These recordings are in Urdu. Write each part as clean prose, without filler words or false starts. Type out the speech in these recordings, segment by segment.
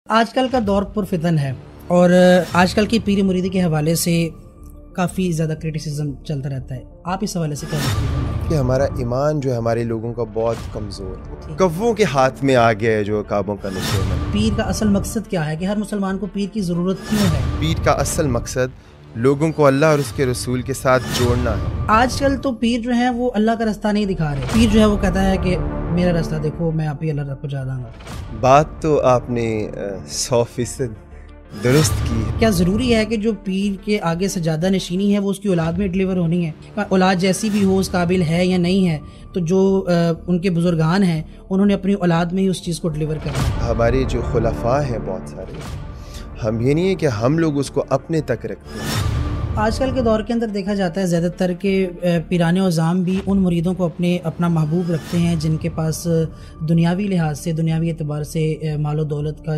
آج کل کا دور پرفتن ہے اور آج کل کی پیر مریدی کے حوالے سے کافی زیادہ کرٹیسزم چلتا رہتا ہے. آپ اس حوالے سے کیا کہتے ہیں؟ کہ ہمارا ایمان جو ہے ہمارے لوگوں کا بہت کمزور ہے، کووں کے ہاتھ میں آ گیا ہے جو کعبوں کا نشان ہے. پیر کا اصل مقصد کیا ہے کہ ہر مسلمان کو پیر کی ضرورت کیوں ہے؟ پیر کا اصل مقصد لوگوں کو اللہ اور اس کے رسول کے ساتھ جوڑنا ہے. آج کل تو پیر جو ہے وہ اللہ کا راستہ نہیں دکھا رہے. پیر جو ہے وہ کہتا ہے کہ میرا راستہ دیکھو، میں آپ ہی اللہ کو جا دوں گا. بات تو آپ نے 100% درست کی ہے. کیا ضروری ہے کہ جو پیر کے آگے سجادہ نشینی ہے وہ اس کی اولاد میں ڈلیور ہونی ہے؟ اولاد جیسی بھی ہو اس قابل ہے یا نہیں ہے، تو جو ان کے بزرگان ہیں انہوں نے اپنی اولاد میں ہی اس چیز کو ڈلیور کرنا ہے. ہمارے جو خلفاء ہیں بہت سارے، ہم یہ نہیں ہے کہ ہم لوگ اس کو اپنے تک رکھتے ہیں. آج کل کے دور کے اندر دیکھا جاتا ہے زیادہ تر کہ پیران عظام بھی ان مریدوں کو اپنا محبوب رکھتے ہیں جن کے پاس دنیاوی لحاظ سے، دنیاوی اعتبار سے مال و دولت کا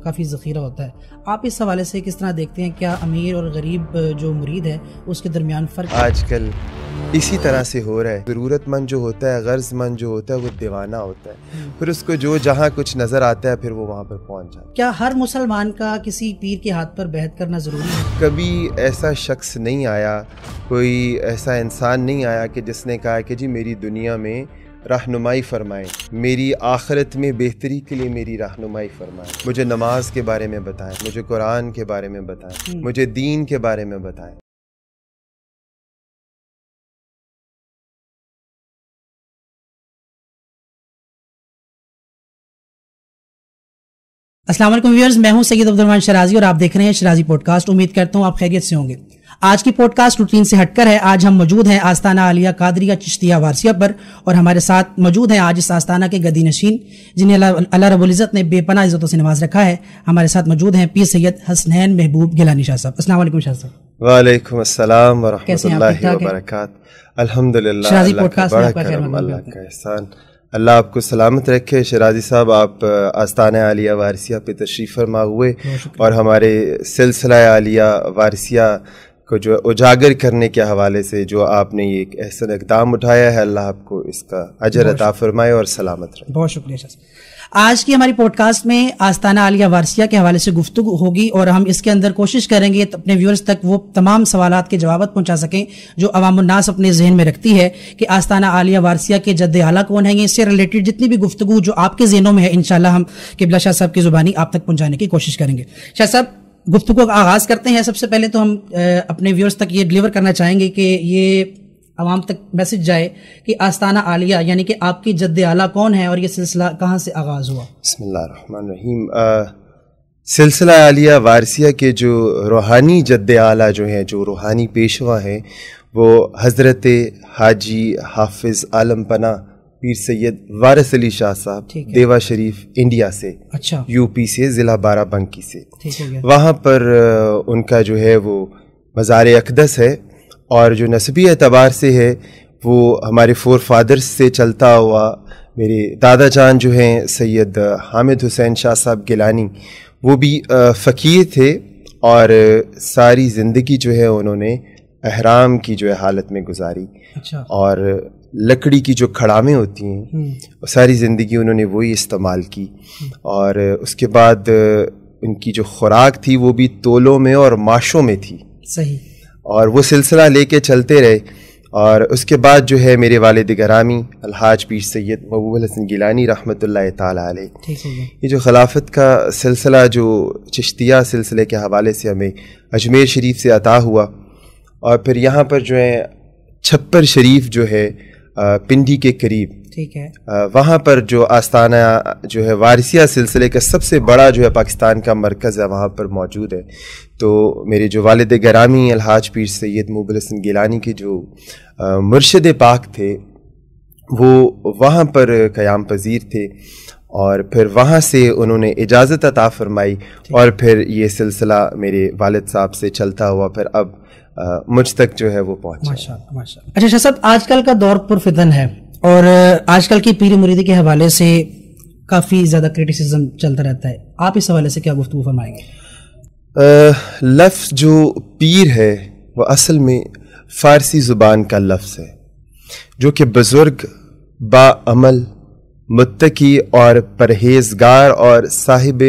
کافی ذخیرہ ہوتا ہے. آپ اس حوالے سے کس طرح دیکھتے ہیں؟ کیا امیر اور غریب جو مرید ہے اس کے درمیان فرق؟ آج کل اسی طرح سے ہو رہا ہے. ضرورت مند جو ہوتا ہے، غرض مند جو ہوتا ہے، وہ دیوانہ ہوتا ہے. پھر اس کو جو جہاں کچھ نظر آتا ہے پھر وہ وہاں پر پہنچ جاتا ہے. کیا ہر مسلمان کا کسی پیر کے ہاتھ پر بیعت کرنا ضروری ہے؟ کبھی ایسا شخص نہیں آیا، کوئی ایسا انسان نہیں آیا کہ جس نے کہا کہ جی میری دنیا میں رہنمائی فرمائیں، میری آخرت میں بہتری کے لیے میری رہنمائی فرمائیں، مجھے نماز کے بارے میں بتائیں، مجھے قرآن کے بارے میں بتائیں، مجھے دین کے بارے میں بتائیں. السلام علیکم ویورز، میں ہوں سید عبدالرحمن شرازی اور آپ دیکھ رہے ہیں شرازی پوڈ کاسٹ. امید کرتا ہوں آپ خیریت سے ہوں گے. آج کی پوڈ کاسٹ روٹین سے ہٹ کر ہے. آج ہم موجود ہیں آستانہ عالیہ قادریہ چشتیہ وارثیہ پر اور ہمارے ساتھ موجود ہیں آج اس آستانہ کے گدی نشین جنہیں اللہ رب العزت نے بے پناہ عزتوں سے نواز رکھا ہے. ہمارے ساتھ موجود ہیں پیر سید حسنین محبوب گیلانی شاہ صاحب. السلام علیکم شاہ صاحب. وعلیکم السلام ورحمۃ اللہ وبرکاتہ. الحمدللہ، شرازی پوڈ کاسٹ میں آپ کا خیر اللہ مقدم کا احسان. اللہ آپ کو سلامت رکھے. شرازی صاحب، آپ آستانہ عالیہ وارثیہ پہ تشریف فرما ہوئے اور ہمارے سلسلہ عالیہ وارثیہ کو جو اجاگر کرنے کے حوالے سے جو آپ نے یہ احسن اقدام اٹھایا ہے، اللہ آپ کو اس کا اجر عطا فرمائے اور سلامت رکھے. بہت شکریہ شاہ صاحب. آج کی ہماری پوڈ کاسٹ میں آستانہ عالیہ وارثیہ کے حوالے سے گفتگو ہوگی اور ہم اس کے اندر کوشش کریں گے اپنے ویورز تک وہ تمام سوالات کے جوابات پہنچا سکیں جو عوام الناس اپنے ذہن میں رکھتی ہے کہ آستانہ عالیہ وارثیہ کے جد اعلیٰ کون ہیں. اس سے ریلیٹڈ جتنی بھی گفتگو جو آپ کے ذہنوں میں ہے انشاءاللہ ہم قبلہ شاہ صاحب کی زبانی آپ تک پہنچانے کی کوشش کریں گے. شاہ صاحب، گفتگو کا آغاز کرتے ہیں. سب سے پہلے تو ہم اپنے ویورز تک یہ ڈلیور کرنا چاہیں گے کہ یہ عوام تک میسج جائے کہ آستانہ عالیہ یعنی کہ آپ کی جد اعلیٰ کون ہے اور یہ سلسلہ کہاں سے آغاز ہوا؟ بسم اللہ الرحمن الرحیم. سلسلہ عالیہ وارثیہ کے جو روحانی جد اعلیٰ جو ہیں، جو روحانی پیشوا ہیں، وہ حضرت حاجی حافظ عالم پناہ پیر سید وارث علی شاہ صاحب دیوا شریف انڈیا سے، یو پی سے، ضلع بارہ بنکی سے. وہاں پر ان کا جو ہے وہ مزار اقدس ہے اور جو نسبی اعتبار سے ہے وہ ہمارے فور فادرز سے چلتا ہوا. میرے دادا جان جو ہیں سید حامد حسین شاہ صاحب گیلانی، وہ بھی فقیر تھے اور ساری زندگی جو ہے انہوں نے احرام کی جو ہے حالت میں گزاری اور لکڑی کی جو کھڑامیں ہوتی ہیں ساری زندگی انہوں نے وہی استعمال کی. اور اس کے بعد ان کی جو خوراک تھی وہ بھی تولوں میں اور ماشوں میں تھی. صحیح. اور وہ سلسلہ لے کے چلتے رہے. اور اس کے بعد جو ہے میرے والد گرامی الحاج پیر سید محبوب الحسن گیلانی رحمۃ اللہ تعالیٰ علیہ، یہ جو خلافت کا سلسلہ جو چشتیہ سلسلے کے حوالے سے ہمیں اجمیر شریف سے عطا ہوا اور پھر یہاں پر جو ہے چھپر شریف جو ہے پنڈی کے قریب، ٹھیک ہے، وہاں پر جو آستانہ جو ہے وارثیہ سلسلے کا سب سے بڑا جو ہے پاکستان کا مرکز ہے وہاں پر موجود ہے. تو میرے جو والد گرامی الحاج پیر سید محبوب الحسن گیلانی کے جو مرشد پاک تھے وہ وہاں پر قیام پذیر تھے اور پھر وہاں سے انہوں نے اجازت عطا فرمائی اور پھر یہ سلسلہ میرے والد صاحب سے چلتا ہوا پھر اب مجھ تک جو ہے وہ پہنچا. اچھا شاہ صاحب، آج کل کا دور پرفتن ہے اور آج کل کی پیر مریدی کے حوالے سے کافی زیادہ کرٹیسزم چلتا رہتا ہے. آپ اس حوالے سے کیا گفتگو فرمائیں گے؟ لفظ جو پیر ہے وہ اصل میں فارسی زبان کا لفظ ہے جو کہ بزرگ، با عمل، متقی اور پرہیزگار اور صاحب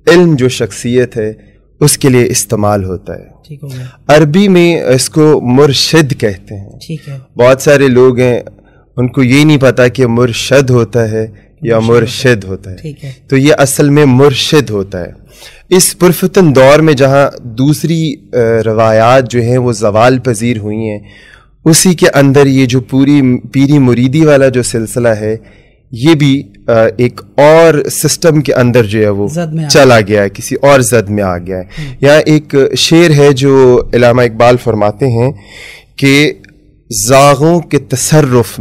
علم جو شخصیت ہے اس کے لیے استعمال ہوتا ہے. ٹھیک ہو گیا. عربی میں اس کو مرشد کہتے ہیں. ٹھیک ہے. بہت سارے لوگ ہیں ان کو یہ نہیں پتا کہ مرشد ہوتا ہے یا مرشد ہوتا ہے. ٹھیک ہے. تو یہ اصل میں مرشد ہوتا ہے. اس پرفتن دور میں جہاں دوسری روایات جو ہیں وہ زوال پذیر ہوئی ہیں، اسی کے اندر یہ جو پوری پیری مریدی والا جو سلسلہ ہے یہ بھی ایک اور سسٹم کے اندر جو ہے وہ چلا گیا ہے، کسی اور زد میں آ گیا ہے. یہاں ایک شعر ہے جو علامہ اقبال فرماتے ہیں کہ زاغوں کے تصرف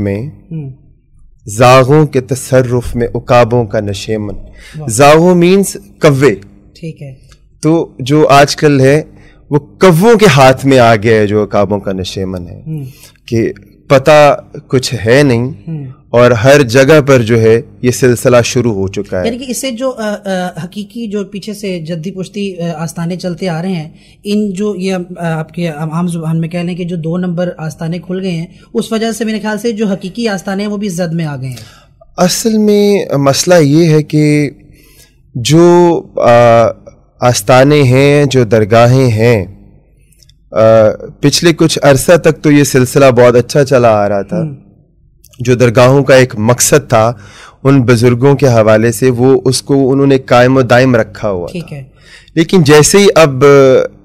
میں عقابوں کا نشیمن. زاغوں مینس کوے. ٹھیک ہے. تو جو آج کل ہے وہ کووں کے ہاتھ میں آ گیا ہے جو عقابوں کا نشیمن ہے، کہ پتہ کچھ ہے نہیں اور ہر جگہ پر جو ہے یہ سلسلہ شروع ہو چکا ہے. یعنی کہ اس سے جو حقیقی جو پیچھے سے جدی پشتی آستانے چلتے آ رہے ہیں، ان جو یہ آپ کے عام زبان میں کہہ لیں کہ جو 2 نمبر آستانے کھل گئے ہیں، اس وجہ سے میرے خیال سے جو حقیقی آستانے ہیں وہ بھی زد میں آ گئے ہیں. اصل میں مسئلہ یہ ہے کہ جو آستانے ہیں، جو درگاہیں ہیں، پچھلے کچھ عرصہ تک تو یہ سلسلہ بہت اچھا چلا آ رہا تھا. جو درگاہوں کا ایک مقصد تھا ان بزرگوں کے حوالے سے، وہ اس کو انہوں نے قائم و دائم رکھا ہوا تھا. لیکن جیسے ہی اب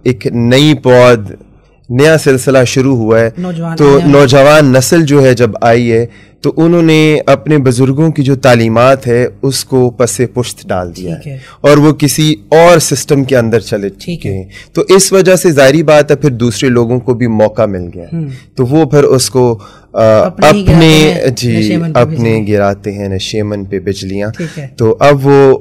ایک نئی پود، نیا سلسلہ شروع ہوا ہے، تو نوجوان نسل جو ہے جب آئی ہے تو انہوں نے اپنے بزرگوں کی جو تعلیمات ہے اس کو پس پشت ڈال دیا ہے اور وہ کسی اور سسٹم کے اندر چلے چکے ہیں. تو اس وجہ سے ظاہری بات ہے پھر دوسرے لوگوں کو بھی موقع مل گیا، تو وہ پھر اس کو اپنے گراتے ہیں نشیمن پہ بجلیاں. تو اب وہ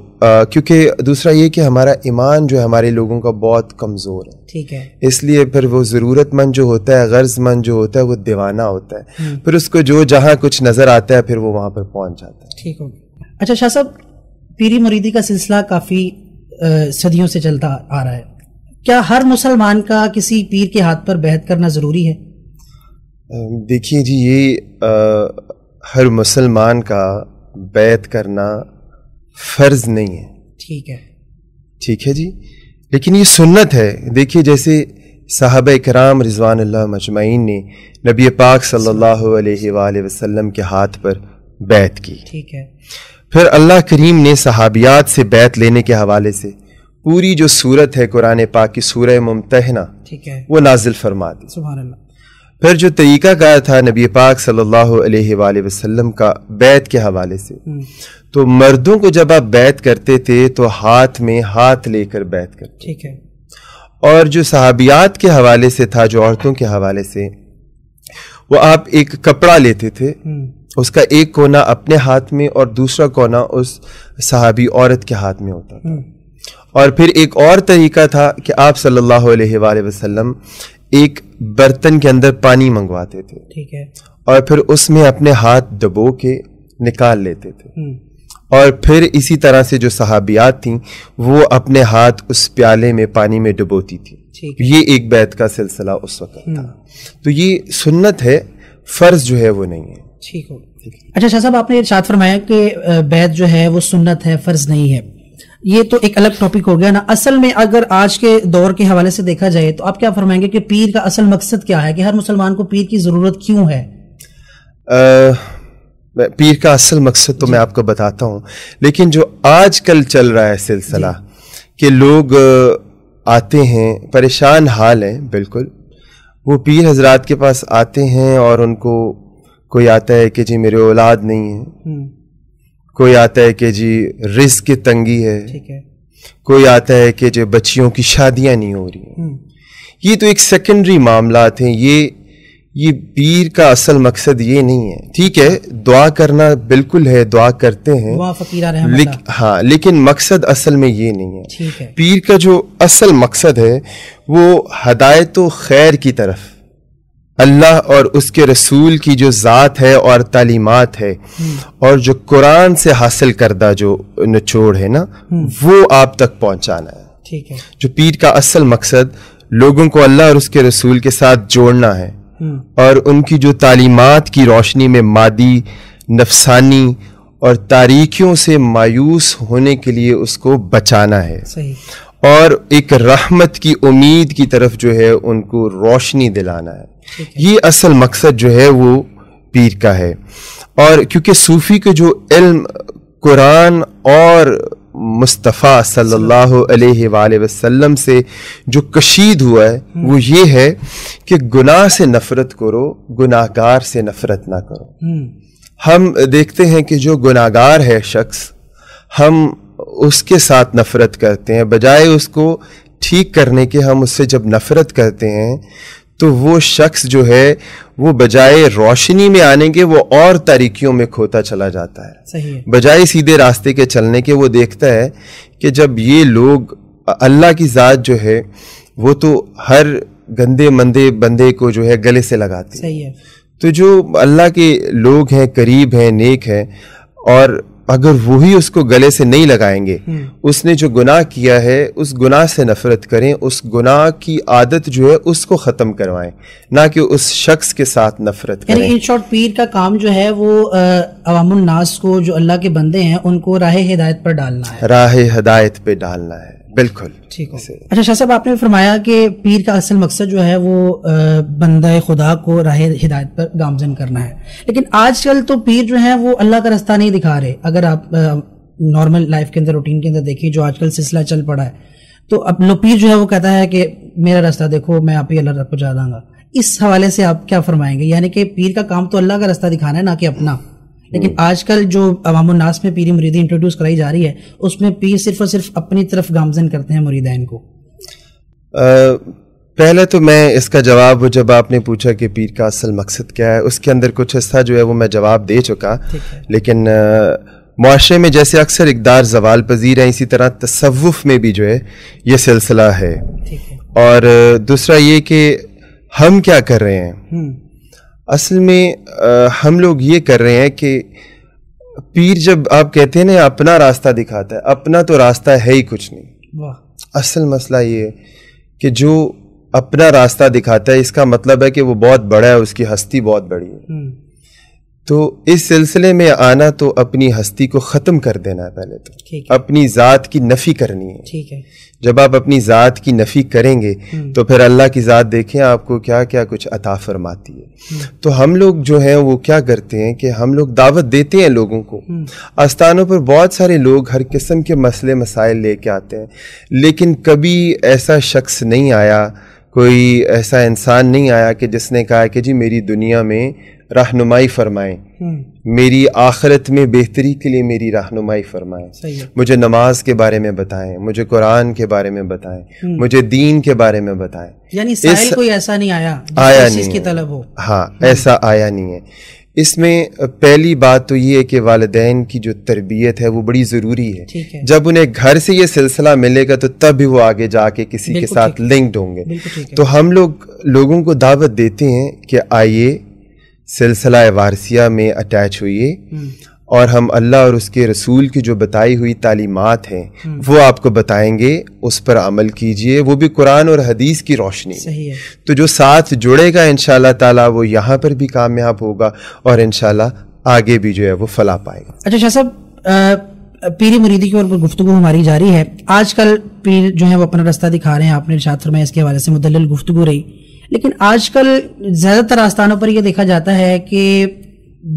کیونکہ دوسرا یہ کہ ہمارا ایمان جو ہے ہمارے لوگوں کا بہت کمزور ہے. ٹھیک ہے. اس لیے پھر وہ ضرورت مند جو ہوتا ہے، غرض مند جو ہوتا ہے، وہ دیوانہ ہوتا ہے. پھر اس کو جو جہاں کچھ نظر آتا ہے پھر وہ وہاں پر پہنچ جاتا ہے. ٹھیک ہو. اچھا شاہ صاحب، پیری مریدی کا سلسلہ کافی صدیوں سے چلتا آ رہا ہے. کیا ہر مسلمان کا کسی پیر کے ہاتھ پر بیعت کرنا ضروری ہے؟ دیکھیے جی، یہ ہر مسلمان کا بیعت کرنا فرض نہیں ہے. ٹھیک ہے. ٹھیک ہے جی، لیکن یہ سنت ہے. دیکھیے جیسے صحابہ کرام رضوان اللہ مجمعین نے نبی پاک صلی اللہ علیہ وآلہ وسلم کے ہاتھ پر بیعت کی. ٹھیک ہے. پھر اللہ کریم نے صحابیات سے بیعت لینے کے حوالے سے پوری جو صورت ہے قرآن پاک کی سورہ ممتحنہ، ٹھیک ہے، وہ نازل فرما دی. سبحان اللہ. پھر جو طریقہ کار تھا نبی پاک صلی اللہ علیہ وآلہ وسلم کا بیعت کے حوالے سے، تو مردوں کو جب آپ بیعت کرتے تھے تو ہاتھ میں ہاتھ لے کر بیعت کرتے. ٹھیک ہے. اور جو صحابیات کے حوالے سے تھا، جو عورتوں کے حوالے سے، وہ آپ ایک کپڑا لیتے تھے، اس کا ایک کونا اپنے ہاتھ میں اور دوسرا کونا اس صحابی عورت کے ہاتھ میں ہوتا تھا. اور پھر ایک اور طریقہ تھا کہ آپ صلی اللہ علیہ وآلہ وسلم ایک برتن کے اندر پانی منگواتے تھے. ٹھیک ہے. اور پھر اس میں اپنے ہاتھ دبو کے نکال لیتے تھے. اور پھر اسی طرح سے جو صحابیات تھیں وہ اپنے ہاتھ اس پیالے میں پانی میں ڈبوتی تھی. یہ ایک بیعت کا سلسلہ اس وقت تھا. تو یہ سنت ہے، فرض جو ہے وہ نہیں ہے. ٹھیک ہو. اچھا شاہ صاحب، آپ نے ارشاد فرمایا کہ بیعت جو ہے وہ سنت ہے، فرض نہیں ہے. یہ تو ایک الگ ٹاپک ہو گیا نا. اصل میں اگر آج کے دور کے حوالے سے دیکھا جائے تو آپ کیا فرمائیں گے کہ پیر کا اصل مقصد کیا ہے، کہ ہر مسلمان کو پیر کی ضرورت کیوں ہے؟ پیر کا اصل مقصد تو میں آپ کو بتاتا ہوں، لیکن جو آج کل چل رہا ہے سلسلہ کہ لوگ آتے ہیں پریشان حال ہیں، بالکل وہ پیر حضرات کے پاس آتے ہیں اور ان کو کوئی آتا ہے کہ جی میرے اولاد نہیں ہے، کوئی آتا ہے کہ جی رزق کی تنگی ہے، کوئی آتا ہے کہ جو بچیوں کی شادیاں نہیں ہو رہی ہیں. یہ تو ایک سیکنڈری معاملات ہیں. یہ پیر کا اصل مقصد یہ نہیں ہے. ٹھیک ہے، دعا کرنا بالکل ہے، دعا کرتے ہیں، ہاں، لیکن مقصد اصل میں یہ نہیں ہے. پیر کا جو اصل مقصد ہے وہ ہدایت و خیر کی طرف اللہ اور اس کے رسول کی جو ذات ہے اور تعلیمات ہے اور جو قرآن سے حاصل کردہ جو نچوڑ ہے نا، وہ آپ تک پہنچانا ہے. ٹھیک ہے. جو پیر کا اصل مقصد لوگوں کو اللہ اور اس کے رسول کے ساتھ جوڑنا ہے اور ان کی جو تعلیمات کی روشنی میں مادی، نفسانی اور تاریکیوں سے مایوس ہونے کے لیے اس کو بچانا ہے. صحیح. اور ایک رحمت کی امید کی طرف جو ہے ان کو روشنی دلانا ہے. یہ اصل مقصد جو ہے وہ پیر کا ہے. اور کیونکہ صوفی کے جو علم قرآن اور مصطفیٰ صلی اللہ علیہ وآلہ وسلم سے جو کشید ہوا ہے وہ یہ ہے کہ گناہ سے نفرت کرو، گناہ گار سے نفرت نہ کرو. ہم دیکھتے ہیں کہ جو گناہ گار ہے شخص، ہم اس کے ساتھ نفرت کرتے ہیں، بجائے اس کو ٹھیک کرنے کے ہم اس سے جب نفرت کرتے ہیں تو وہ شخص جو ہے وہ بجائے روشنی میں آنے کے وہ اور تاریکیوں میں کھوتا چلا جاتا ہے. صحیح. بجائے سیدھے راستے کے چلنے کے وہ دیکھتا ہے کہ جب یہ لوگ، اللہ کی ذات جو ہے وہ تو ہر گندے مندے بندے کو جو ہے گلے سے لگاتی ہے. صحیح ہے. تو جو اللہ کے لوگ ہیں، قریب ہیں، نیک ہیں، اور اگر وہی اس کو گلے سے نہیں لگائیں گے، اس نے جو گناہ کیا ہے اس گناہ سے نفرت کریں، اس گناہ کی عادت جو ہے اس کو ختم کروائیں، نہ کہ اس شخص کے ساتھ نفرت کریں. یعنی ان شارٹ پیر کا کام جو ہے وہ عوام الناس کو، جو اللہ کے بندے ہیں، ان کو راہ ہدایت پر ڈالنا ہے، راہ ہدایت پہ ڈالنا ہے. بالکل ٹھیک ہے. اچھا شاہ صاحب، آپ نے فرمایا کہ پیر کا اصل مقصد جو ہے وہ بندہ خدا کو راہ ہدایت پر گامزن کرنا ہے، لیکن آج کل تو پیر جو ہیں وہ اللہ کا راستہ نہیں دکھا رہے. اگر آپ نارمل لائف کے اندر، روٹین کے اندر دیکھیں جو آج کل سلسلہ چل پڑا ہے، تو اب لو پیر جو ہے وہ کہتا ہے کہ میرا راستہ دیکھو، میں آپ ہی اللہ رب کو پہنچا دوں گا. اس حوالے سے آپ کیا فرمائیں گے؟ یعنی کہ پیر کا کام تو اللہ کا راستہ دکھانا ہے، نہ کہ اپنا. لیکن آج کل جو عوام الناس میں پیری مریدی انٹروڈیوس کرائی جا رہی ہے، اس میں پیر صرف اور صرف اپنی طرف گامزن کرتے ہیں مریدین کو. پہلے تو میں اس کا جواب، جب آپ نے پوچھا کہ پیر کا اصل مقصد کیا ہے، اس کے اندر کچھ حصہ جو ہے وہ میں جواب دے چکا. لیکن معاشرے میں جیسے اکثر اقدار زوال پذیر ہیں، اسی طرح تصوف میں بھی جو ہے یہ سلسلہ ہے. اور دوسرا یہ کہ ہم کیا کر رہے ہیں، اصل میں ہم لوگ یہ کر رہے ہیں کہ پیر جب آپ کہتے ہیں نا اپنا راستہ دکھاتا ہے، اپنا تو راستہ ہے ہی کچھ نہیں. اصل مسئلہ یہ ہے کہ جو اپنا راستہ دکھاتا ہے اس کا مطلب ہے کہ وہ بہت بڑا ہے، اس کی ہستی بہت بڑی ہے. تو اس سلسلے میں آنا تو اپنی ہستی کو ختم کر دینا ہے. پہلے تو اپنی ذات کی نفی کرنی ہے. ٹھیک ہے. جب آپ اپنی ذات کی نفی کریں گے تو پھر اللہ کی ذات دیکھیں آپ کو کیا کیا کچھ عطا فرماتی ہے. تو ہم لوگ جو ہیں وہ کیا کرتے ہیں کہ ہم لوگ دعوت دیتے ہیں لوگوں کو. آستانوں پر بہت سارے لوگ ہر قسم کے مسئلے مسائل لے کے آتے ہیں، لیکن کبھی ایسا شخص نہیں آیا، کوئی ایسا انسان نہیں آیا کہ جس نے کہا کہ جی میری دنیا میں رہنمائی فرمائیں، میری آخرت میں بہتری کے لیے میری رہنمائی فرمائیں، مجھے نماز کے بارے میں بتائیں، مجھے قرآن کے بارے میں بتائیں، مجھے دین کے بارے میں بتائیں. یعنی سائل کوئی ایسا نہیں آیا جس کی طلب ہو. ہاں، ایسا آیا نہیں ہے. اس میں پہلی بات تو یہ ہے کہ والدین کی جو تربیت ہے وہ بڑی ضروری ہے. جب انہیں گھر سے یہ سلسلہ ملے گا تو تب بھی وہ آگے جا کے کسی کے ساتھ لنکڈ ہوں گے. تو ہم لوگوں کو دعوت دیتے ہیں کہ آئیے سلسلہ وارثیہ میں اٹیچ ہوئیے، اور ہم اللہ اور اس کے رسول کی جو بتائی ہوئی تعلیمات ہیں وہ آپ کو بتائیں گے، اس پر عمل کیجئے، وہ بھی قرآن اور حدیث کی روشنی میں. تو جو ساتھ جڑے گا انشاءاللہ تعالیٰ وہ یہاں پر بھی کامیاب ہوگا اور انشاءاللہ آگے بھی جو ہے وہ فلاح پائے گا. اچھا شاہ صاحب، پیری مریدی کی اور گفتگو ہماری جاری ہے. آج کل پیر جو ہے وہ اپنا راستہ دکھا رہے ہیں، آپ نے ارشاد فرمایا، اس کے حوالے سے مدلل گفتگو رہی. لیکن آج کل زیادہ تر آستانوں پر یہ دیکھا جاتا ہے کہ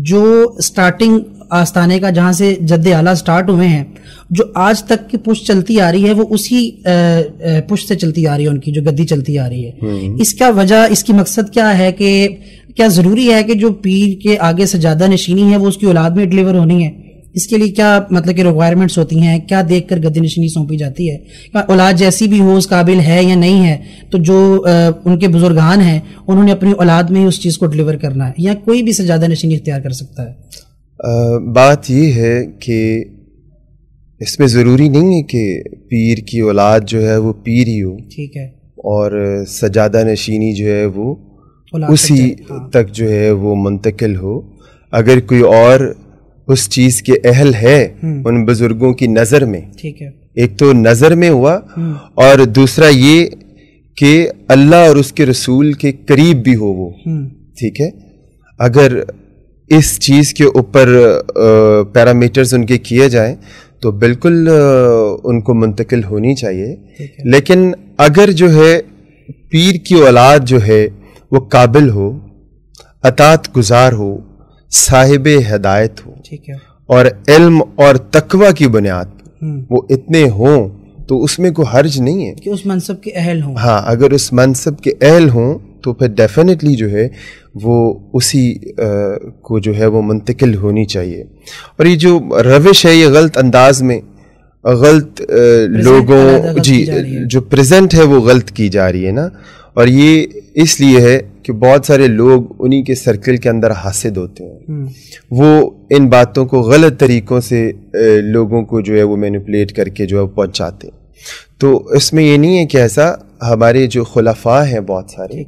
جو سٹارٹنگ آستانے کا جہاں سے جد اعلیٰ سٹارٹ ہوئے ہیں، جو آج تک کی پش چلتی آ رہی ہے وہ اسی پش سے چلتی آ رہی ہے، ان کی جو گدی چلتی آ رہی ہے. اس کا وجہ، اس کی مقصد کیا ہے کہ کیا ضروری ہے کہ جو پیر کے آگے سجادہ نشینی ہے وہ اس کی اولاد میں ڈلیور ہونی ہے؟ اس کے لیے کیا مطلب کہ ریکوائرمنٹس ہوتی ہیں؟ کیا دیکھ کر گدی نشینی سونپی جاتی ہے؟ اولاد جیسی بھی ہو، اس قابل ہے یا نہیں ہے؟ تو جو ان کے بزرگان ہیں انہوں نے اپنی اولاد میں ہی اس چیز کو ڈلیور کرنا ہے، یا کوئی بھی سجادہ نشینی اختیار کر سکتا ہے؟ بات یہ ہے کہ اس میں ضروری نہیں ہے کہ پیر کی اولاد جو ہے وہ پیر ہی ہو. ٹھیک ہے. اور سجادہ نشینی جو ہے وہ اسی تک جو ہے وہ منتقل ہو. اگر کوئی اور اس چیز کے اہل ہے ان بزرگوں کی نظر میں، ٹھیک ہے، ایک تو نظر میں ہوا، اور دوسرا یہ کہ اللہ اور اس کے رسول کے قریب بھی ہو وہ. ٹھیک ہے. اگر اس چیز کے اوپر پیرامیٹرز ان کے کیے جائیں تو بالکل ان کو منتقل ہونی چاہیے. لیکن اگر جو ہے پیر کی اولاد جو ہے وہ قابل ہو, اطاعت گزار ہو, صاحب ہدایت ہو, اور علم اور تقوی کی بنیاد وہ اتنے ہوں تو اس میں کوئی حرج نہیں ہے کہ اس منصب کے اہل ہوں. ہاں, اگر اس منصب کے اہل ہوں تو پھر ڈیفینیٹلی جو ہے وہ اسی کو جو ہے وہ منتقل ہونی چاہیے. اور یہ جو روش ہے یہ غلط انداز میں غلط لوگوں جو پریزنٹ ہے وہ غلط کی جا رہی ہے نا. اور یہ اس لیے ہے کہ بہت سارے لوگ انہی کے سرکل کے اندر حاسد ہوتے ہیں, وہ ان باتوں کو غلط طریقوں سے لوگوں کو جو ہے وہ مینیپولیٹ کر کے جو ہے پہنچاتے ہیں. تو اس میں یہ نہیں ہے کہ ایسا ہمارے جو خلفاء ہیں بہت سارے,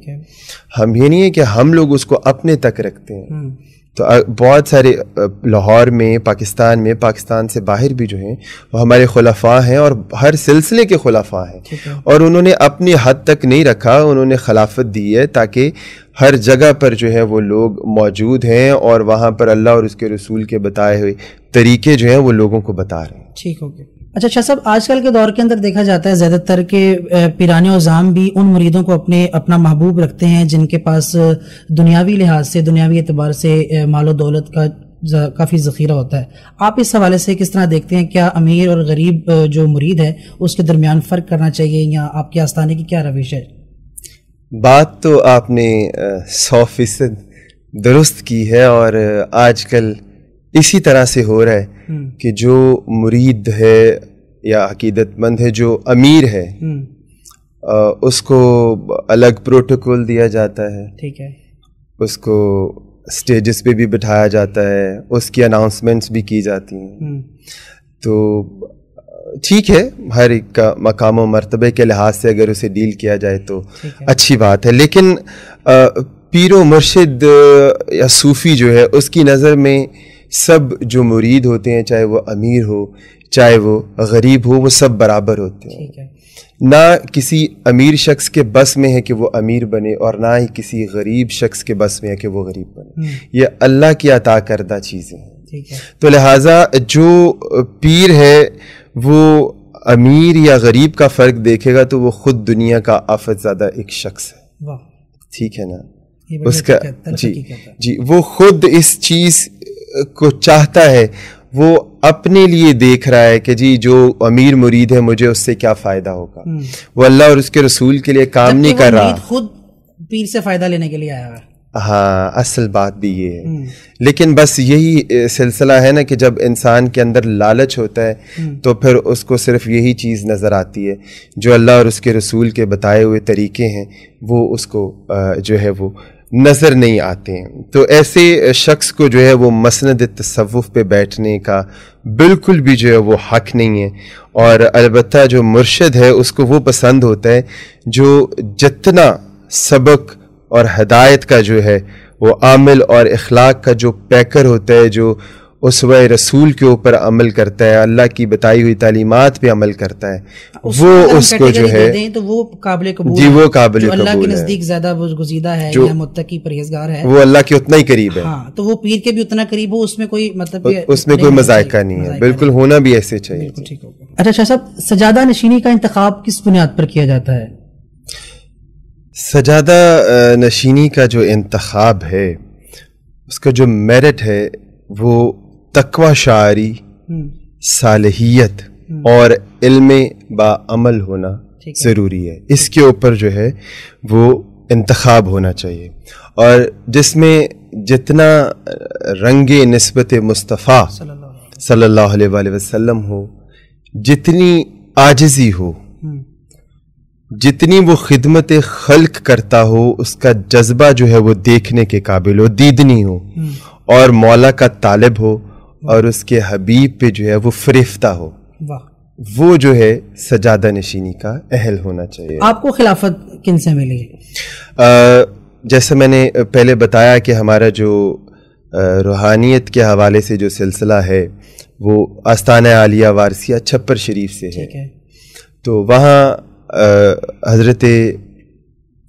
ہم یہ نہیں ہے کہ ہم لوگ اس کو اپنے تک رکھتے ہیں. تو بہت سارے لاہور میں, پاکستان میں, پاکستان سے باہر بھی جو ہیں وہ ہمارے خلفاء ہیں اور ہر سلسلے کے خلفاء ہیں, اور انہوں نے اپنی حد تک نہیں رکھا, انہوں نے خلافت دی ہے تاکہ ہر جگہ پر جو ہے وہ لوگ موجود ہیں اور وہاں پر اللہ اور اس کے رسول کے بتائے ہوئے طریقے جو ہیں وہ لوگوں کو بتا رہے ہیں. ٹھیک ہو گیا. اچھا شاہ صاحب, آج کل کے دور کے اندر دیکھا جاتا ہے زیادہ تر کہ پیران عظام بھی ان مریدوں کو اپنا محبوب رکھتے ہیں جن کے پاس دنیاوی لحاظ سے, دنیاوی اعتبار سے مال و دولت کا کافی ذخیرہ ہوتا ہے. آپ اس حوالے سے کس طرح دیکھتے ہیں, کیا امیر اور غریب جو مرید ہے اس کے درمیان فرق کرنا چاہیے, یا آپ کے آستانے کی کیا روش ہے؟ بات تو آپ نے 100% درست کی ہے, اور آج کل اسی طرح سے ہو رہا ہے کہ جو مرید ہے یا عقیدت مند ہے, جو امیر ہے, اس کو الگ پروٹوکول دیا جاتا ہے, ٹھیک ہے, اس کو سٹیجز پہ بھی بٹھایا جاتا ہے, اس کی اناؤنسمنٹس بھی کی جاتی ہیں. تو ٹھیک ہے, ہر ایک کا مقام و مرتبے کے لحاظ سے اگر اسے ڈیل کیا جائے تو اچھی بات ہے. لیکن پیر و مرشد یا صوفی جو ہے اس کی نظر میں سب جو مرید ہوتے ہیں, چاہے وہ امیر ہو چاہے وہ غریب ہو, وہ سب برابر ہوتے ہیں. نہ کسی امیر شخص کے بس میں ہے کہ وہ امیر بنے, اور نہ ہی کسی غریب شخص کے بس میں ہے کہ وہ غریب بنے. یہ اللہ کی عطا کردہ چیزیں ہیں. تو لہٰذا جو پیر ہے وہ امیر یا غریب کا فرق دیکھے گا تو وہ خود دنیا کا آفت زدہ ایک شخص ہے. ٹھیک ہے نا, اس کا جی وہ خود اس چیز کو چاہتا ہے, وہ اپنے لیے دیکھ رہا ہے کہ جی جو امیر مرید ہے مجھے اس سے کیا فائدہ ہوگا, وہ اللہ اور اس کے رسول کے لیے کام نہیں کر رہا, خود پیر سے فائدہ لینے کے لیے آیا ہے. ہاں, اصل بات بھی یہ ہے. لیکن بس یہی سلسلہ ہے نا کہ جب انسان کے اندر لالچ ہوتا ہے تو پھر اس کو صرف یہی چیز نظر آتی ہے, جو اللہ اور اس کے رسول کے بتائے ہوئے طریقے ہیں وہ اس کو جو ہے وہ نظر نہیں آتے ہیں. تو ایسے شخص کو جو ہے وہ مسند تصوف پہ بیٹھنے کا بالکل بھی جو ہے وہ حق نہیں ہے. اور البتہ جو مرشد ہے اس کو وہ پسند ہوتا ہے جو جتنا سبق اور ہدایت کا جو ہے وہ عامل اور اخلاق کا جو پیکر ہوتا ہے, جو اسوہ رسول کے اوپر عمل کرتا ہے, اللہ کی بتائی ہوئی تعلیمات پہ عمل کرتا ہے, وہ اس کو جو ہے تو وہ قابل قبول, جی وہ قابل قبول ہے, اللہ کے نزدیک زیادہ گزیدہ ہے یا متقی پرہیزگار ہے, وہ اللہ کے اتنا ہی قریب ہے. ہاں, تو وہ پیر کے بھی اتنا قریب ہو, اس میں کوئی مطلب اس میں کوئی مذائقہ نہیں ہے, بالکل ہونا بھی ایسے چاہیے. اچھا شاہ صاحب, سجادہ نشینی کا انتخاب کس بنیاد پر کیا جاتا ہے؟ سجادہ نشینی کا جو انتخاب ہے اس کا جو میرٹ ہے وہ تقوی شعاری, صالحیت اور علم با عمل ہونا ضروری ہے. اس کے اوپر جو ہے وہ انتخاب ہونا چاہیے, اور جس میں جتنا رنگ نسبت مصطفیٰ صلی اللہ علیہ وآلہ وسلم ہو, جتنی عاجزی ہو, جتنی وہ خدمت خلق کرتا ہو, اس کا جذبہ جو ہے وہ دیکھنے کے قابل ہو, دیدنی ہو, اور مولا کا طالب ہو, اور اس کے حبیب پہ جو ہے وہ فریفتہ ہو, وہ جو ہے سجادہ نشینی کا اہل ہونا چاہیے. آپ کو خلافت کن سے ملی؟ جیسے میں نے پہلے بتایا کہ ہمارا جو روحانیت کے حوالے سے جو سلسلہ ہے وہ آستانہ عالیہ وارثیہ چھپر شریف سے ہے. تو وہاں حضرت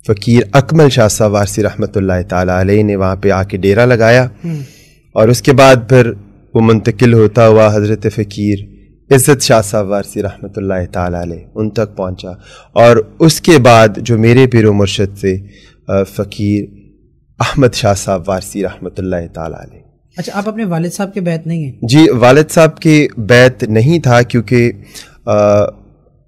فقیر اکمل شاہ صاحب وارثی رحمۃ اللہ تعالی علیہ نے وہاں پہ آ کے ڈیرا لگایا, اور اس کے بعد پھر وہ منتقل ہوتا ہوا حضرت فقیر عزت شاہ صاحب وارثی رحمۃ اللہ تعالیٰ علیہ ان تک پہنچا، اور اس کے بعد جو میرے پیر و مرشد سے فقیر احمد شاہ صاحب وارثی رحمۃ اللہ تعالیٰ علیہ۔ اچھا، آپ اپنے والد صاحب کے بیعت نہیں ہیں؟ جی، والد صاحب کے بیعت نہیں تھا، کیونکہ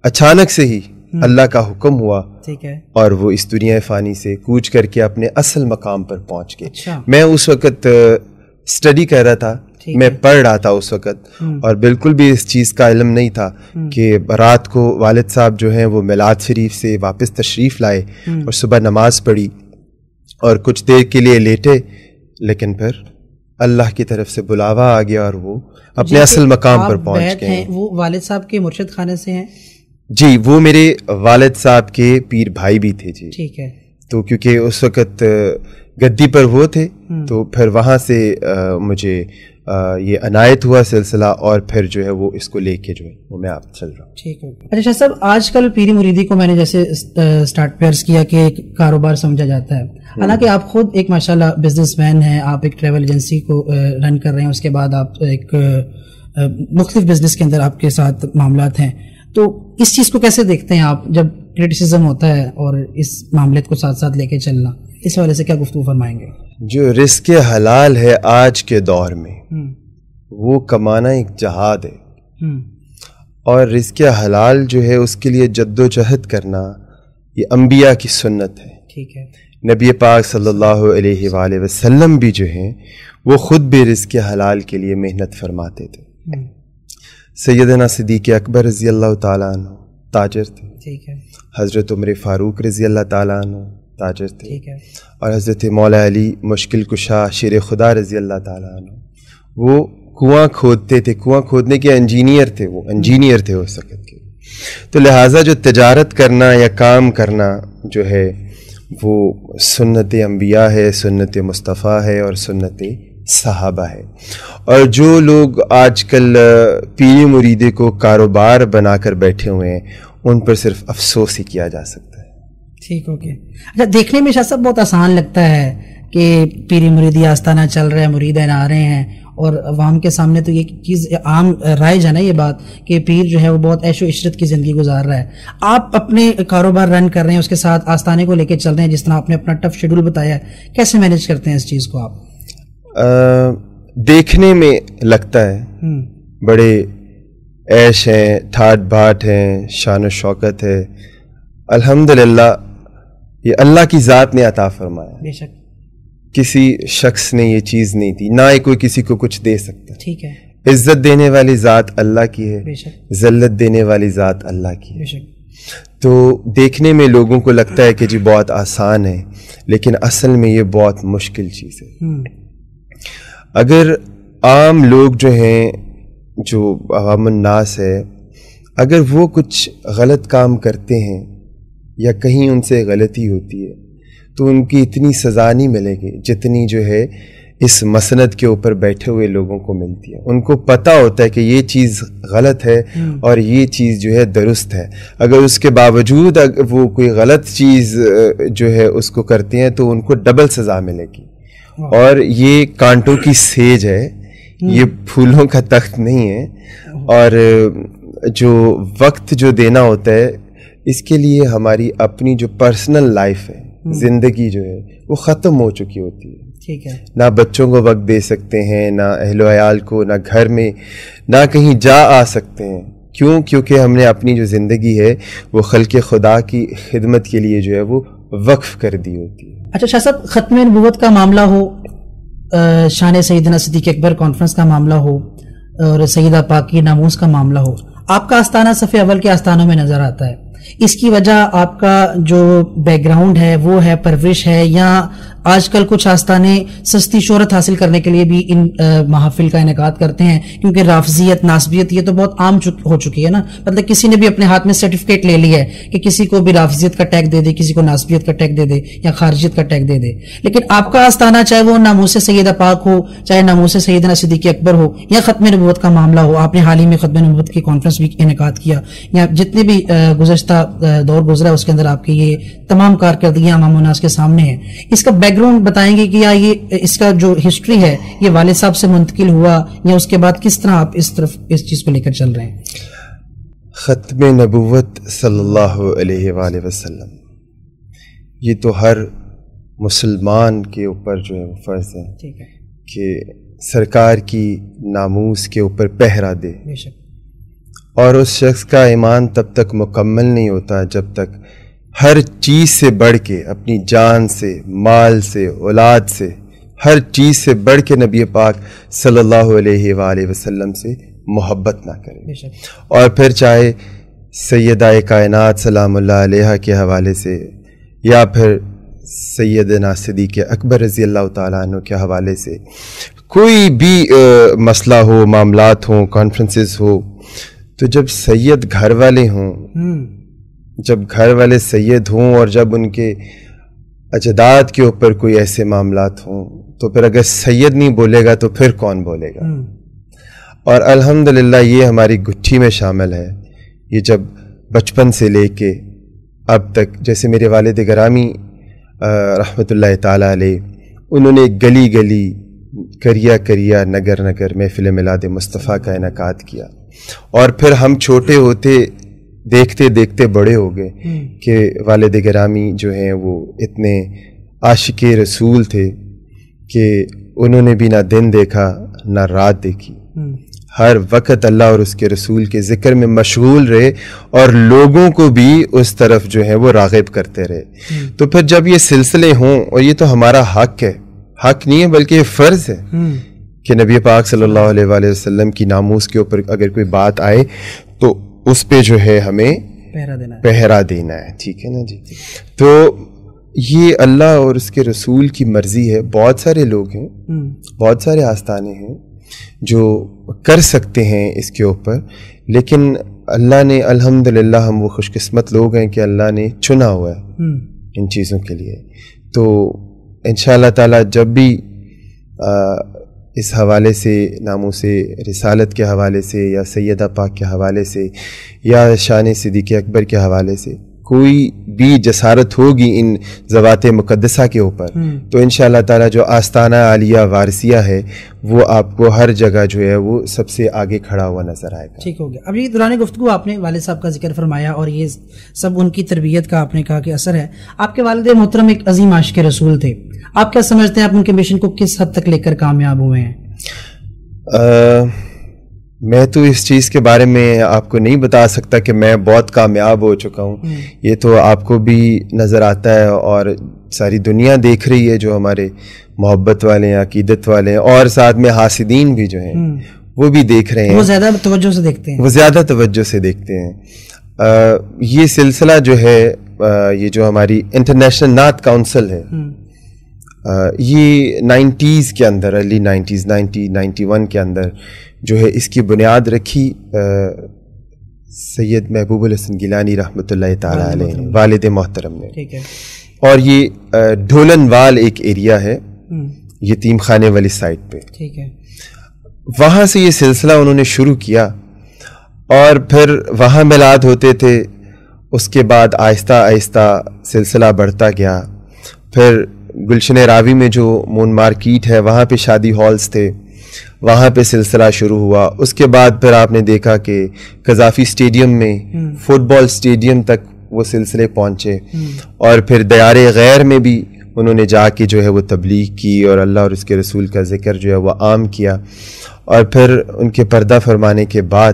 اچانک سے ہی اللہ کا حکم ہوا، ٹھیک ہے، اور وہ اس دنیا فانی سے کوچ کر کے اپنے اصل مقام پر پہنچ گئے۔ اچھا، میں اس وقت اسٹڈی کر رہا تھا، میں پڑھ رہا تھا اس وقت، اور بالکل بھی اس چیز کا علم نہیں تھا کہ رات کو والد صاحب جو ہیں وہ میلاد شریف سے واپس تشریف لائے اور صبح نماز پڑھی اور کچھ دیر کے لیے لیٹے، لیکن پھر اللہ کی طرف سے بلاوا آ گیا اور وہ اپنے اصل مقام پر پہنچ گئے۔ وہ والد صاحب کے مرشد خانے سے ہیں؟ جی، وہ میرے والد صاحب کے پیر بھائی بھی تھے۔ جی ٹھیک ہے، تو کیونکہ اس وقت گدی پر وہ تھے، تو پھر وہاں سے مجھے یہ عنایت ہوا سلسلہ، اور پھر جو ہے وہ اس کو لے کے جو ہے وہ میں آپ چل رہا ہوں۔ ٹھیک ہے۔ اچھا شاہ صاحب، آج کل پیری مریدی کو میں نے جیسے اسٹارٹ پہ عرض کیا کہ ایک کاروبار سمجھا جاتا ہے، حالانکہ آپ خود ایک ماشاءاللہ بزنس مین ہیں، آپ ایک ٹریول ایجنسی کو رن کر رہے ہیں، اس کے بعد آپ ایک مختلف بزنس کے اندر آپ کے ساتھ معاملات ہیں، تو اس چیز کو کیسے دیکھتے ہیں آپ جب کرٹیسزم ہوتا ہے اور اس معاملات کو ساتھ ساتھ لے کے چلنا، اس حوالے سے کیا گفتگو فرمائیں گے؟ جو رزق حلال ہے آج کے دور میں وہ کمانا ایک جہاد ہے، اور رزق حلال جو ہے اس کے لیے جد و جہد کرنا یہ انبیاء کی سنت ہے۔ ٹھیک ہے، نبی پاک صلی اللہ علیہ وآلہ وسلم بھی جو ہیں وہ خود بھی رزق حلال کے لیے محنت فرماتے تھے۔ سیدنا صدیق اکبر رضی اللہ تعالیٰ عنہ تاجر تھے، ٹھیک ہے، حضرت عمر فاروق رضی اللہ تعالیٰ عنہ تاجر تھے، ٹھیک ہے، اور حضرت مولا علی مشکل کشا شیر خدا رضی اللہ تعالیٰ عنہ وہ کنواں کھودتے تھے، کنواں کھودنے کے انجینئر تھے، وہ انجینئر تھے اس وقت کے۔ تو لہٰذا جو تجارت کرنا یا کام کرنا جو ہے وہ سنت انبیاء ہے، سنت مصطفیٰ ہے اور سنت صحابہ ہے، اور جو لوگ آج کل پیری مریدے کو کاروبار بنا کر بیٹھے ہوئے ہیں ان پر صرف افسوس ہی کیا جا سکتا ہے۔ ٹھیک ہو گیا۔ اچھا، دیکھنے میں شاید بہت آسان لگتا ہے کہ پیری مریدی آستانہ چل رہا ہے، مریدین آ رہے ہیں، اور عوام کے سامنے تو یہ چیز عام رائج ہے نا یہ بات کہ پیر جو ہے وہ بہت عیش و عشرت کی زندگی گزار رہا ہے۔ آپ اپنے کاروبار رن کر رہے ہیں، اس کے ساتھ آستانے کو لے کے چل رہے ہیں، جس طرح آپ نے اپنا ٹف شیڈول بتایا ہے، کیسے مینیج کرتے ہیں اس چیز کو آپ؟ دیکھنے میں لگتا ہے بڑے عیش ہیں، ٹھاٹ بھاٹ ہیں، شان و شوکت ہے، الحمدللہ یہ اللہ کی ذات نے عطا فرمایا، بے شک کسی شخص نے یہ چیز نہیں دی، نہ ہی کوئی کسی کو کچھ دے سکتا۔ ٹھیک ہے، عزت دینے والی ذات اللہ کی ہے، بے شک، ذلت دینے والی ذات اللہ کی بے ہے۔ شک۔ تو دیکھنے میں لوگوں کو لگتا ہے کہ جی بہت آسان ہے، لیکن اصل میں یہ بہت مشکل چیز ہے۔ اگر عام لوگ جو ہیں، جو عوام الناس ہے، اگر وہ کچھ غلط کام کرتے ہیں یا کہیں ان سے غلطی ہوتی ہے تو ان کی اتنی سزا نہیں ملے گی جتنی جو ہے اس مسند کے اوپر بیٹھے ہوئے لوگوں کو ملتی ہے۔ ان کو پتہ ہوتا ہے کہ یہ چیز غلط ہے اور یہ چیز جو ہے درست ہے، اگر اس کے باوجود وہ کوئی غلط چیز جو ہے اس کو کرتے ہیں تو ان کو ڈبل سزا ملے گی۔ اور یہ کانٹوں کی سیج ہے، یہ پھولوں کا تخت نہیں ہے، اور جو وقت جو دینا ہوتا ہے اس کے لیے ہماری اپنی جو پرسنل لائف ہے، زندگی جو ہے وہ ختم ہو چکی ہوتی ہے۔ ٹھیک ہے، نہ بچوں کو وقت دے سکتے ہیں، نہ اہل و عیال کو، نہ گھر میں، نہ کہیں جا آ سکتے ہیں۔ کیوں؟ کیونکہ ہم نے اپنی جو زندگی ہے وہ خلق خدا کی خدمت کے لیے جو ہے وہ وقف کر دی ہوتی ہے۔ اچھا شاہ صاحب، ختم نبوت کا معاملہ ہو، شان سیدنا صدیق اکبر کانفرنس کا معاملہ ہو، اور سیدہ پاک کی ناموس کا معاملہ ہو، آپ کا آستانہ صف اول کے آستانوں میں نظر آتا ہے۔ اس کی وجہ آپ کا جو بیک گراؤنڈ ہے وہ ہے، پرورش ہے، یا آج کل کچھ آستانے سستی شہرت حاصل کرنے کے لیے بھی ان محافل کا انعقاد کرتے ہیں، کیونکہ رافضیت، ناسبیت یہ تو بہت عام ہو چکی ہے نا، مطلب کسی نے بھی اپنے ہاتھ میں سرٹیفکیٹ لے لی ہے کہ کسی کو بھی رافضیت کا ٹیگ دے دے، کسی کو ناسبیت کا ٹیگ دے دے یا خارجیت کا ٹیگ دے دے۔ لیکن آپ کا آستانہ چاہے وہ ناموس سیدہ پاک ہو، چاہے ناموس سیدنا صدیق اکبر ہو، یا ختم نبوت کا معاملہ ہو، آپ نے حال ہی میں ختم نبوت کی کانفرنس بھی انعقاد کیا، یا جتنے بھی گزشتہ گزشتہ دور گزرا ہے اس کے اندر آپ کی یہ تمام کارکردگیاں عوام الناس کے سامنے ہیں. اس کا بیک گراؤنڈ بتائیں گے کہ یا یہ اس کا جو ہسٹری ہے یہ والد صاحب سے منتقل ہوا یا اس کے بعد کس طرح آپ اس طرف اس چیز کو لے کر چل رہے ہیں؟ ختم نبوت صلی اللہ علیہ وآلہ وسلم یہ تو ہر مسلمان کے اوپر جو ہے وہ فرض ہے کہ سرکار کی ناموس کے اوپر پہرا دے. بے شک. اور اس شخص کا ایمان تب تک مکمل نہیں ہوتا جب تک ہر چیز سے بڑھ کے اپنی جان سے، مال سے، اولاد سے، ہر چیز سے بڑھ کے نبی پاک صلی اللہ علیہ وآلہ وسلم سے محبت نہ کرے. اور پھر چاہے سیدہ کائنات سلام اللہ علیہ کے حوالے سے یا پھر سیدنا صدیق اکبر رضی اللہ تعالیٰ عنہ کے حوالے سے کوئی بھی مسئلہ ہو، معاملات ہوں، کانفرنسز ہو، تو جب سید گھر والے ہوں، جب گھر والے سید ہوں اور جب ان کے اجداد کے اوپر کوئی ایسے معاملات ہوں تو پھر اگر سید نہیں بولے گا تو پھر کون بولے گا؟ اور الحمدللہ یہ ہماری گٹھی میں شامل ہے. یہ جب بچپن سے لے کے اب تک، جیسے میرے والد گرامی رحمۃ اللہ تعالیٰ علیہ، انہوں نے گلی گلی، کریا کریا، نگر نگر محفل میلاد مصطفیٰ کا انعقاد کیا. اور پھر ہم چھوٹے ہوتے دیکھتے دیکھتے بڑے ہو گئے کہ والد گرامی جو ہیں وہ اتنے عاشق رسول تھے کہ انہوں نے بھی نہ دن دیکھا نہ رات دیکھی، ہر وقت اللہ اور اس کے رسول کے ذکر میں مشغول رہے اور لوگوں کو بھی اس طرف جو ہے وہ راغب کرتے رہے. تو پھر جب یہ سلسلے ہوں، اور یہ تو ہمارا حق ہے، حق نہیں ہے بلکہ یہ فرض ہے کہ نبی پاک صلی اللہ علیہ وآلہ وسلم کی ناموس کے اوپر اگر کوئی بات آئے تو اس پہ جو ہے ہمیں پہرا دینا ہے. ٹھیک ہے نا جی. تو یہ اللہ اور اس کے رسول کی مرضی ہے. بہت سارے لوگ ہیں، بہت سارے آستانے ہیں جو کر سکتے ہیں اس کے اوپر، لیکن اللہ نے الحمدللہ، ہم وہ خوش قسمت لوگ ہیں کہ اللہ نے چنا ہوا ہے ان چیزوں کے لیے. تو انشاءاللہ تعالی جب بھی اس حوالے سے، ناموس رسالت کے حوالے سے یا سیدہ پاک کے حوالے سے یا شان صدیق اکبر کے حوالے سے کوئی بھی جسارت ہوگی ان ذوات مقدسہ کے اوپر، تو انشاءاللہ تعالی جو آستانہ عالیہ وارثیہ ہے وہ آپ کو ہر جگہ جو ہے وہ سب سے آگے کھڑا ہوا نظر آئے گا. ٹھیک ہو گیا. ابھی دوران گفتگو آپ نے والد صاحب کا ذکر فرمایا اور یہ سب ان کی تربیت کا آپ نے کہا کہ اثر ہے. آپ کے والد محترم ایک عظیم عاشق رسول تھے. آپ کیا سمجھتے ہیں آپ ان کے مشن کو کس حد تک لے کر کامیاب ہوئے ہیں؟ میں تو اس چیز کے بارے میں آپ کو نہیں بتا سکتا کہ میں بہت کامیاب ہو چکا ہوں. یہ تو آپ کو بھی نظر آتا ہے اور ساری دنیا دیکھ رہی ہے، جو ہمارے محبت والے ہیں، عقیدت والے ہیں، اور ساتھ میں حاسدین بھی جو ہیں وہ بھی دیکھ رہے ہیں. وہ زیادہ توجہ سے دیکھتے ہیں، وہ زیادہ توجہ سے دیکھتے ہیں. یہ سلسلہ جو ہے، یہ جو ہماری انٹرنیشنل نعت کونسل ہے، یہ 90s کے اندر، ارلی 90s 91 کے اندر جو ہے اس کی بنیاد رکھی سید محبوب الحسن گیلانی رحمۃ اللہ تعالیٰ علیہ نے، والد محترم نے. اور یہ ڈھولن وال ایک ایریا ہے یتیم خانے والی سائٹ پہ، وہاں سے یہ سلسلہ انہوں نے شروع کیا اور پھر وہاں میلاد ہوتے تھے. اس کے بعد آہستہ آہستہ سلسلہ بڑھتا گیا. پھر گلشن راوی میں جو مون مارکیٹ ہے وہاں پہ شادی ہالز تھے، وہاں پہ سلسلہ شروع ہوا. اس کے بعد پھر آپ نے دیکھا کہ قذافی اسٹیڈیم میں، فٹ بال اسٹیڈیم تک وہ سلسلے پہنچے، اور پھر دیار غیر میں بھی انہوں نے جا کے جو ہے وہ تبلیغ کی اور اللہ اور اس کے رسول کا ذکر جو ہے وہ عام کیا. اور پھر ان کے پردہ فرمانے کے بعد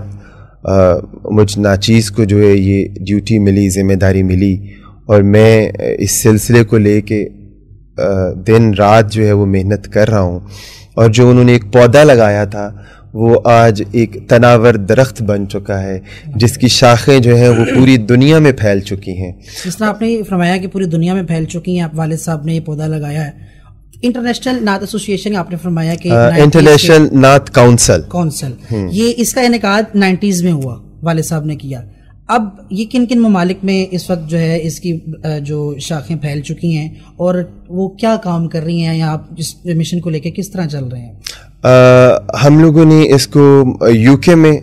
مجھ ناچیز کو جو ہے یہ ڈیوٹی ملی، ذمہ داری ملی، اور میں اس سلسلے کو لے کے دن رات جو ہے وہ محنت کر رہا ہوں. اور جو انہوں نے ایک پودا لگایا تھا وہ آج ایک تناور درخت بن چکا ہے جس کی شاخیں جو ہیں وہ پوری دنیا میں پھیل چکی ہیں. جس طرح آپ نے فرمایا کہ پوری دنیا میں پھیل چکی ہیں، آپ والد صاحب نے یہ پودا لگایا ہے. انٹرنیشنل نعت ایسوسی ایشن آپ نے فرمایا کہ انٹرنیشنل نعت کونسل، یہ اس کا انعقاد 90s میں ہوا، والد صاحب نے کیا. اب یہ کن کن ممالک میں اس وقت جو ہے اس کی جو شاخیں پھیل چکی ہیں اور وہ کیا کام کر رہی ہیں، یا آپ اس مشن کو لے کے کس طرح چل رہے ہیں؟ ہم لوگوں نے اس کو UK میں،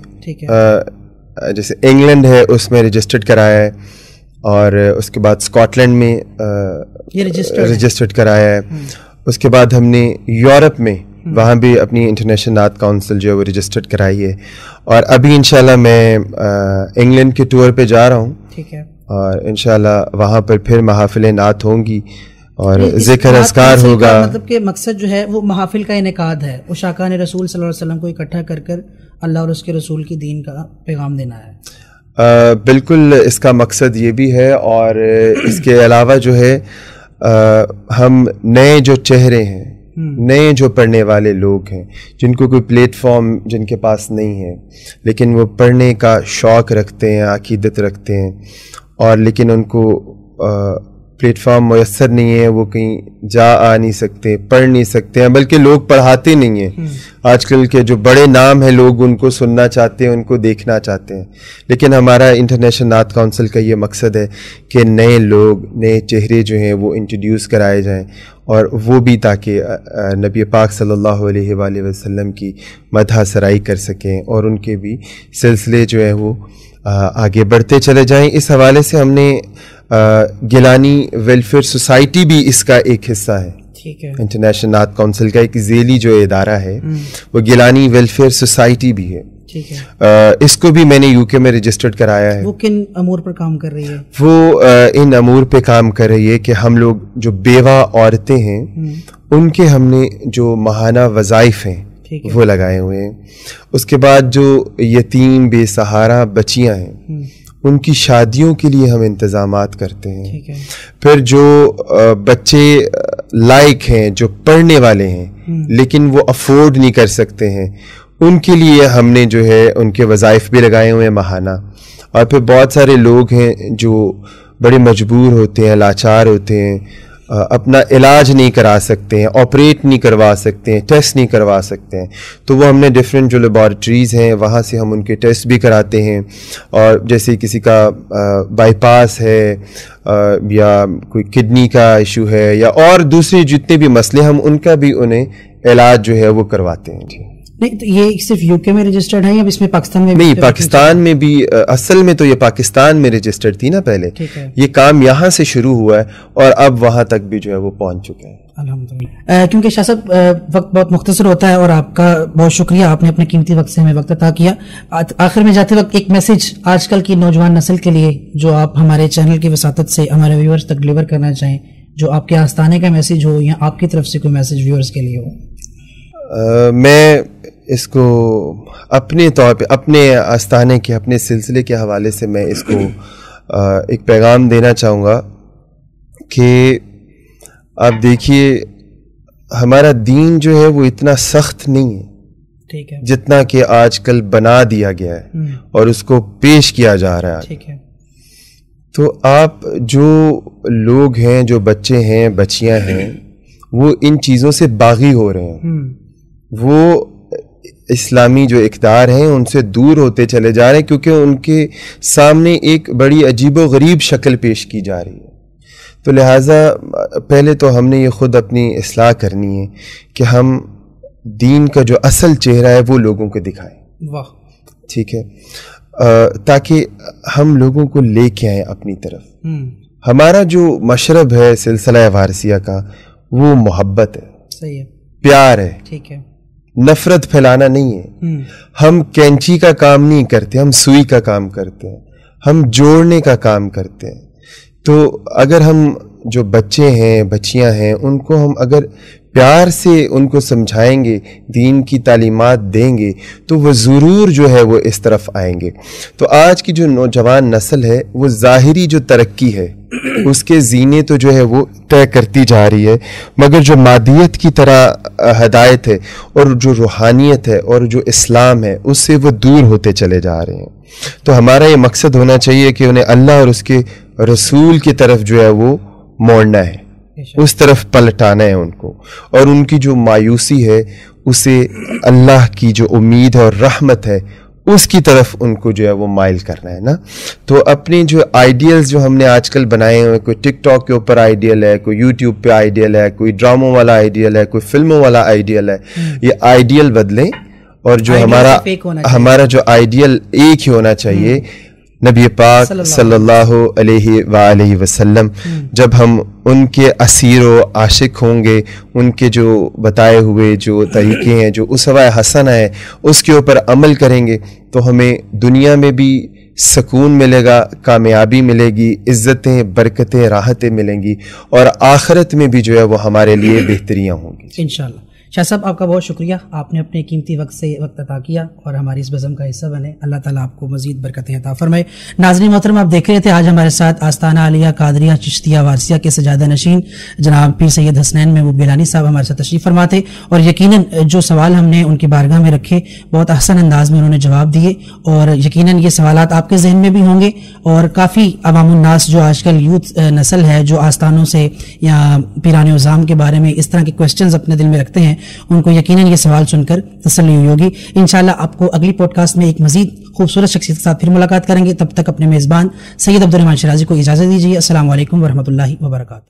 جیسے انگلینڈ ہے اس میں رجسٹرڈ کرایا ہے، اور اس کے بعد اسکاٹ لینڈ میں رجسٹرڈ کرایا ہے. اس کے بعد ہم نے یورپ میں وہاں بھی اپنی انٹرنیشنل نعت کونسل جو ہے وہ رجسٹرڈ کرائی ہے. اور ابھی انشاءاللہ میں انگلینڈ کے ٹور پہ جا رہا ہوں. ٹھیک ہے. اور انشاءاللہ وہاں پر پھر محافل نعت ہوں گی اور ذکر اذکار ہوگا. مطلب کہ مقصد جو ہے وہ محافل کا انعقاد ہے, عشاقان رسول صلی اللہ علیہ وسلم کو اکٹھا کر کر اللہ اور اس کے رسول کی دین کا پیغام دینا ہے. بالکل اس کا مقصد یہ بھی ہے. اور اس کے علاوہ جو ہے ہم نئے جو چہرے ہیں, نئے جو پڑھنے والے لوگ ہیں, جن کو کوئی پلیٹ فارم جن کے پاس نہیں ہے لیکن وہ پڑھنے کا شوق رکھتے ہیں, عقیدت رکھتے ہیں, اور لیکن ان کو پلیٹ فارم میسر نہیں ہے, وہ کہیں جا آ نہیں سکتے, پڑھ نہیں سکتے ہیں, بلکہ لوگ پڑھاتے نہیں ہیں. آج کل کے جو بڑے نام ہیں لوگ ان کو سننا چاہتے ہیں, ان کو دیکھنا چاہتے ہیں. لیکن ہمارا انٹرنیشنل نعت کونسل کا یہ مقصد ہے کہ نئے لوگ, نئے چہرے جو ہیں وہ انٹروڈیوس کرائے جائیں, اور وہ بھی تاکہ نبی پاک صلی اللہ علیہ وآلہ وسلم کی مدح سرائی کر سکیں اور ان کے بھی سلسلے جو ہیں وہ آگے بڑھتے چلے جائیں. اس حوالے سے ہم نے گیلانی ویلفیئر سوسائٹی بھی اس کا ایک حصہ ہے. انٹرنیشنل نعت کونسل کا ایک ذیلی جو ادارہ ہے وہ گیلانی ویلفیئر سوسائٹی بھی ہے. اس کو بھی میں نے UK میں رجسٹرڈ کرایا ہے. وہ کن امور پر کام کر رہی ہے؟ وہ ان امور پہ کام کر رہی ہے کہ ہم لوگ جو بیوہ عورتیں ہیں ان کے ہم نے جو ماہانہ وظائف ہیں وہ لگائے ہوئے ہیں. اس کے بعد جو یتیم بے سہارا بچیاں ہیں ان کی شادیوں کے لیے ہم انتظامات کرتے ہیں. پھر جو بچے لائق ہیں, جو پڑھنے والے ہیں لیکن وہ افورڈ نہیں کر سکتے ہیں, ان کے لیے ہم نے جو ہے ان کے وظائف بھی لگائے ہوئے ہیں ماہانہ. اور پھر بہت سارے لوگ ہیں جو بڑے مجبور ہوتے ہیں, لاچار ہوتے ہیں, اپنا علاج نہیں کرا سکتے ہیں, آپریٹ نہیں کروا سکتے ہیں, ٹیسٹ نہیں کروا سکتے ہیں, تو وہ ہم نے ڈفرینٹ جو لیبارٹریز ہیں وہاں سے ہم ان کے ٹیسٹ بھی کراتے ہیں. اور جیسے کسی کا بائی پاس ہے یا کوئی کڈنی کا ایشو ہے یا اور دوسرے جتنے بھی مسئلے, ہم ان کا بھی انہیں علاج جو ہے وہ کرواتے ہیں. جی نہیں, تو یہ صرف UK میں رجسٹرڈ ہے یا اس میں پاکستان میں؟ نہیں, پاکستان میں بھی. اصل میں تو یہ پاکستان میں رجسٹرڈ تھی نا پہلے, یہ کام یہاں سے شروع ہوا ہے اور اب وہاں تک بھی جو ہے وہ پہنچ چکے ہیں الحمدللہ. کیونکہ شاہ صاحب وقت بہت مختصر ہوتا ہے اور آپ کا بہت شکریہ, آپ نے اپنے قیمتی وقت سے ہمیں وقت عطا کیا. آخر میں جاتے وقت ایک میسج آج کل کی نوجوان نسل کے لیے جو آپ ہمارے چینل کی وساطت سے ہمارے ویورز تک ڈلیور کرنا چاہیں, جو آپ کے آستانے کا میسج ہو یا آپ کی طرف سے کوئی میسج ویورز کے لیے ہو. میں اس کو اپنے طور پہ اپنے آستانے کے, اپنے سلسلے کے حوالے سے میں اس کو ایک پیغام دینا چاہوں گا کہ آپ دیکھیے ہمارا دین جو ہے وہ اتنا سخت نہیں ہے جتنا کہ آج کل بنا دیا گیا ہے اور اس کو پیش کیا جا رہا ہے. تو آپ جو لوگ ہیں, جو بچے ہیں, بچیاں ہیں, وہ ان چیزوں سے باغی ہو رہے ہیں, وہ اسلامی جو اقدار ہیں ان سے دور ہوتے چلے جا رہے ہیں کیونکہ ان کے سامنے ایک بڑی عجیب و غریب شکل پیش کی جا رہی ہے. تو لہٰذا پہلے تو ہم نے یہ خود اپنی اصلاح کرنی ہے کہ ہم دین کا جو اصل چہرہ ہے وہ لوگوں کو دکھائیں. واہ, ٹھیک ہے, تاکہ ہم لوگوں کو لے کے آئیں اپنی طرف. ہمارا جو مشرب ہے سلسلہ وارثیہ کا وہ محبت ہے, صحیح ہے, پیار ہے, ٹھیک ہے, نفرت پھیلانا نہیں ہے. ہم کینچی کا کام نہیں کرتے, ہم سوئی کا کام کرتے ہیں, ہم جوڑنے کا کام کرتے ہیں. تو اگر ہم جو بچے ہیں, بچیاں ہیں, ان کو ہم اگر پیار سے ان کو سمجھائیں گے, دین کی تعلیمات دیں گے, تو وہ ضرور جو ہے وہ اس طرف آئیں گے. تو آج کی جو نوجوان نسل ہے وہ ظاہری جو ترقی ہے اس کے زینے تو جو ہے وہ طے کرتی جا رہی ہے, مگر جو مادیت کی طرح ہدایت ہے اور جو روحانیت ہے اور جو اسلام ہے اس سے وہ دور ہوتے چلے جا رہے ہیں. تو ہمارا یہ مقصد ہونا چاہیے کہ انہیں اللہ اور اس کے رسول کی طرف جو ہے وہ موڑنا ہے, اس طرف پلٹانا ہے ان کو, اور ان کی جو مایوسی ہے اسے اللہ کی جو امید ہے اور رحمت ہے اس کی طرف ان کو جو ہے وہ مائل کرنا ہے نا. تو اپنے جو آئیڈیلز جو ہم نے آج کل بنائے ہوئے, کوئی ٹک ٹاک کے اوپر آئیڈیل ہے, کوئی یوٹیوب پہ آئیڈیل ہے, کوئی ڈراموں والا آئیڈیل ہے, کوئی فلموں والا آئیڈیل ہے, یہ آئیڈیل بدلیں اور جو ہمارا جو آئیڈیل ایک ہی ہونا چاہیے. نبی پاک صلی اللہ علیہ وآلہ وسلم، جب ہم ان کے اسیر و عاشق ہوں گے، ان کے جو بتائے ہوئے جو طریقے ہیں، جو اسوہ حسنہ ہے، اس کے اوپر عمل کریں گے تو ہمیں دنیا میں بھی سکون ملے گا، کامیابی ملے گی، عزتیں، برکتیں، راحتیں ملیں گی، اور آخرت میں بھی جو ہے وہ ہمارے لیے بہتریاں ہوں گی انشاءاللہ۔ شاہ صاحب آپ کا بہت شکریہ، آپ نے اپنے قیمتی وقت سے وقت عطا کیا اور ہماری اس بزم کا حصہ بنے۔ اللہ تعالیٰ آپ کو مزید برکتیں عطا فرمائے۔ ناظرین محترم، آپ دیکھ رہے تھے آج ہمارے ساتھ آستانہ عالیہ قادریہ چشتیہ وارثیہ کے سجادہ نشین جناب پیر سید حسنین محبوب گیلانی صاحب ہمارے ساتھ تشریف فرما تھے، اور یقیناً جو سوال ہم نے ان کی بارگاہ میں رکھے بہت احسن انداز میں انہوں نے جواب دیے، اور یقیناً یہ سوالات آپ کے ذہن میں بھی ہوں گے، اور کافی عوام الناس جو آج کل یوتھ نسل ہے جو آستانوں سے یا پیران عظام کے بارے میں اس طرح کے کویسچنز اپنے دل میں رکھتے ہیں، ان کو یقیناً یہ سوال سن کر تسلی ہوئی ہوگی۔ انشاءاللہ آپ کو اگلی پوڈ کاسٹ میں ایک مزید خوبصورت شخصیت کے ساتھ پھر ملاقات کریں گے۔ تب تک اپنے میزبان سید عبد الرحمن شرازی کو اجازت دیجیے۔ السلام علیکم ورحمۃ اللہ وبرکاتہ۔